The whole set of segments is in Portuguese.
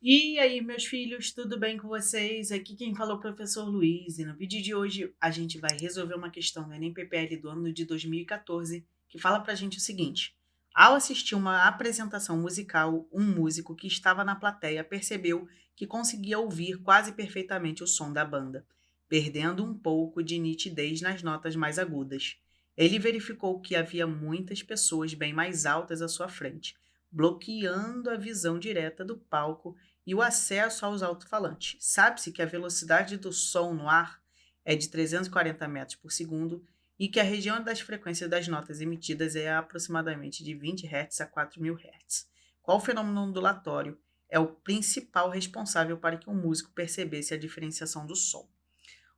E aí, meus filhos, tudo bem com vocês? Aqui quem falou é o professor Luiz, e no vídeo de hoje a gente vai resolver uma questão do Enem PPL do ano de 2014, que fala pra gente o seguinte: ao assistir uma apresentação musical, um músico que estava na plateia percebeu que conseguia ouvir quase perfeitamente o som da banda, perdendo um pouco de nitidez nas notas mais agudas. Ele verificou que havia muitas pessoas bem mais altas à sua frente, bloqueando a visão direta do palco e o acesso aos alto-falantes. Sabe-se que a velocidade do som no ar é de 340 metros por segundo e que a região das frequências das notas emitidas é aproximadamente de 20 Hz a 4.000 Hz. Qual fenômeno ondulatório é o principal responsável para que um músico percebesse a diferenciação do som?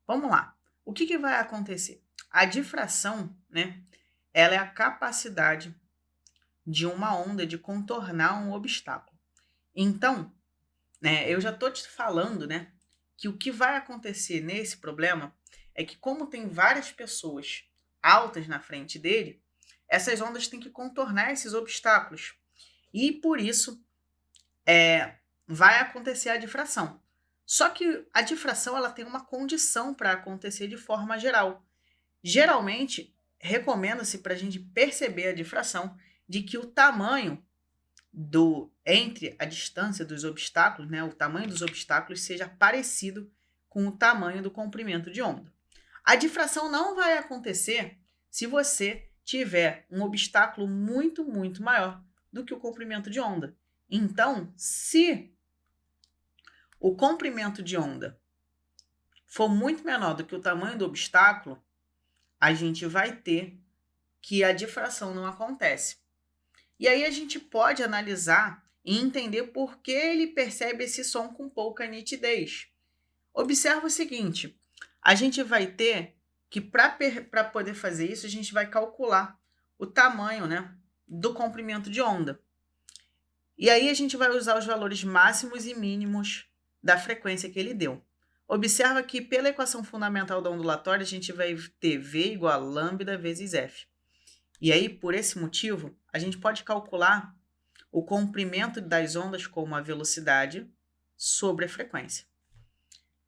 Vamos lá. O que vai acontecer? A difração, né, ela é a capacidade de uma onda de contornar um obstáculo. Então, né, eu já estou te falando, né, que o que vai acontecer nesse problema é que, como tem várias pessoas altas na frente dele, essas ondas têm que contornar esses obstáculos. E por isso vai acontecer a difração. Só que a difração ela tem uma condição para acontecer de forma geral. Geralmente, recomenda-se para a gente perceber a difração de que o tamanho entre a distância dos obstáculos, né, o tamanho dos obstáculos seja parecido com o tamanho do comprimento de onda. A difração não vai acontecer se você tiver um obstáculo muito maior do que o comprimento de onda. Então, se o comprimento de onda for muito menor do que o tamanho do obstáculo, a gente vai ter que a difração não acontece. E aí a gente pode analisar e entender por que ele percebe esse som com pouca nitidez. Observa o seguinte: a gente vai ter que, para poder fazer isso, a gente vai calcular o tamanho, né, do comprimento de onda. E aí a gente vai usar os valores máximos e mínimos da frequência que ele deu. Observa que pela equação fundamental da ondulatória, a gente vai ter V igual a lambda vezes F. E aí, por esse motivo, a gente pode calcular o comprimento das ondas como a velocidade sobre a frequência.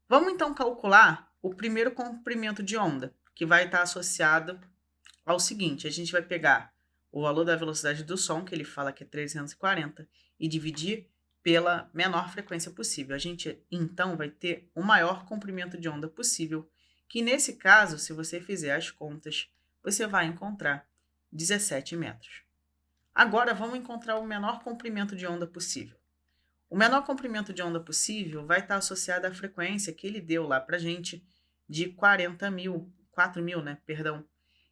Vamos então calcular o primeiro comprimento de onda, que vai estar associado ao seguinte: a gente vai pegar o valor da velocidade do som, que ele fala que é 340, e dividir pela menor frequência possível. A gente então vai ter o maior comprimento de onda possível, que nesse caso, se você fizer as contas, você vai encontrar 17 metros. Agora vamos encontrar o menor comprimento de onda possível. O menor comprimento de onda possível vai estar associado à frequência que ele deu lá para gente de 4.000, né? Perdão.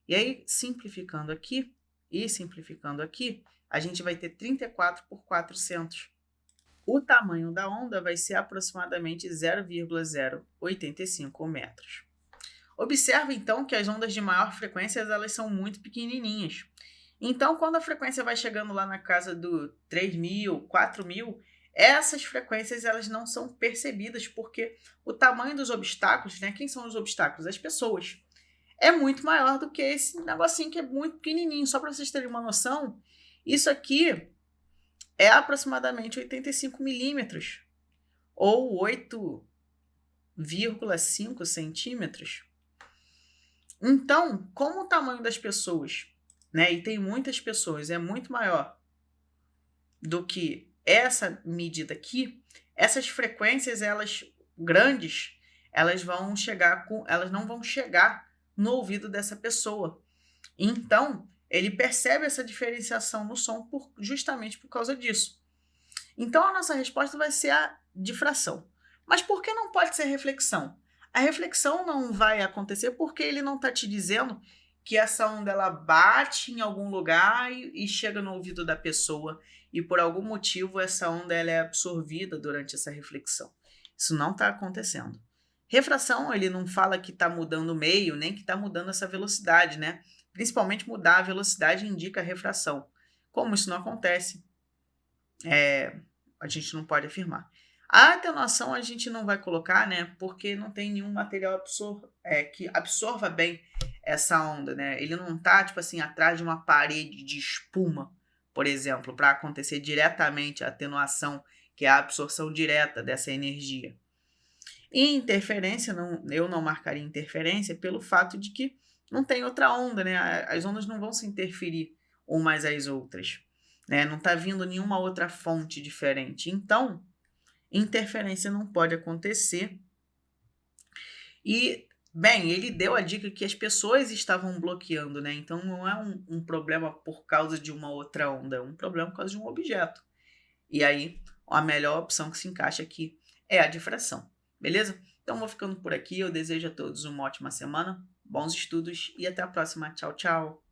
E aí, simplificando aqui e simplificando aqui, a gente vai ter 34 por 400. O tamanho da onda vai ser aproximadamente 0,085 metros. Observe então que as ondas de maior frequência elas são muito pequenininhas. Então, quando a frequência vai chegando lá na casa do 3.000, 4.000, essas frequências elas não são percebidas porque o tamanho dos obstáculos, né? Quem são os obstáculos? As pessoas. É muito maior do que esse negocinho que é muito pequenininho. Só para vocês terem uma noção, isso aqui é aproximadamente 85 milímetros ou 8,5 centímetros. Então, como o tamanho das pessoas, né, e tem muitas pessoas, é muito maior do que essa medida aqui, essas frequências, elas grandes, elas não vão chegar no ouvido dessa pessoa. Então, ele percebe essa diferenciação no som justamente por causa disso. Então, a nossa resposta vai ser a difração. Mas por que não pode ser reflexão? A reflexão não vai acontecer porque ele não está te dizendo que essa onda ela bate em algum lugar e chega no ouvido da pessoa e por algum motivo essa onda ela é absorvida durante essa reflexão. Isso não está acontecendo. Refração, ele não fala que está mudando o meio, nem que está mudando essa velocidade, né? Principalmente mudar a velocidade indica refração. Como isso não acontece, a gente não pode afirmar. A atenuação a gente não vai colocar, né? Porque não tem nenhum material que absorva bem essa onda, né? Ele não tá, tipo assim, atrás de uma parede de espuma, por exemplo, para acontecer diretamente a atenuação que é a absorção direta dessa energia. E interferência, eu não marcaria interferência pelo fato de que não tem outra onda, né? As ondas não vão se interferir umas às outras, né? Não está vindo nenhuma outra fonte diferente. Então, interferência não pode acontecer. E, bem, ele deu a dica que as pessoas estavam bloqueando, né? Então não é um problema por causa de uma outra onda, é um problema por causa de um objeto. E aí, a melhor opção que se encaixa aqui é a difração, beleza? Então vou ficando por aqui, eu desejo a todos uma ótima semana, bons estudos e até a próxima. Tchau, tchau!